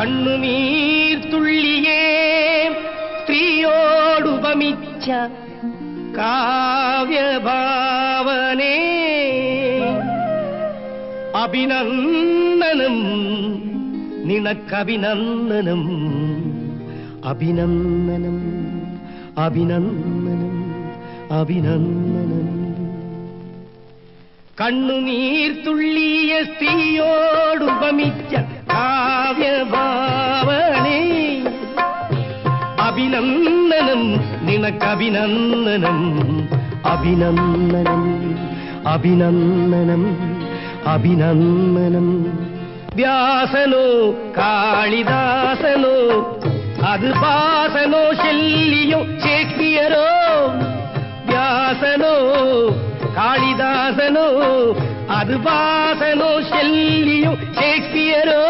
കണ്ണുനീർത്തുള്ളിയേ സ്ത്രീയോടുപമിച്ച കാവ്യഭാവനേ അഭിനന്ദനം നിനക്കഭിനന്ദനം അഭിനന്ദനം അഭിനന്ദനം അഭിനന്ദനം കണ്ണുനീർത്തുള്ളിയ സ്ത്രീയോടുപമിച്ച കാവ്യഭാവനേ അഭിനന്ദനം നിനക്കഭിനന്ദനം അഭിനന്ദനം അഭിനന്ദനം അഭിനന്ദനം വ്യാസനോ കാളിദാസനോ അത് ഭാസനോ ശല്യോ ഷേക്സ്പിയറോ വ്യാസനോ കാളിദാസനോ അത് ഭാസനോ ശല്യോ ഷേക്സ്പിയറോ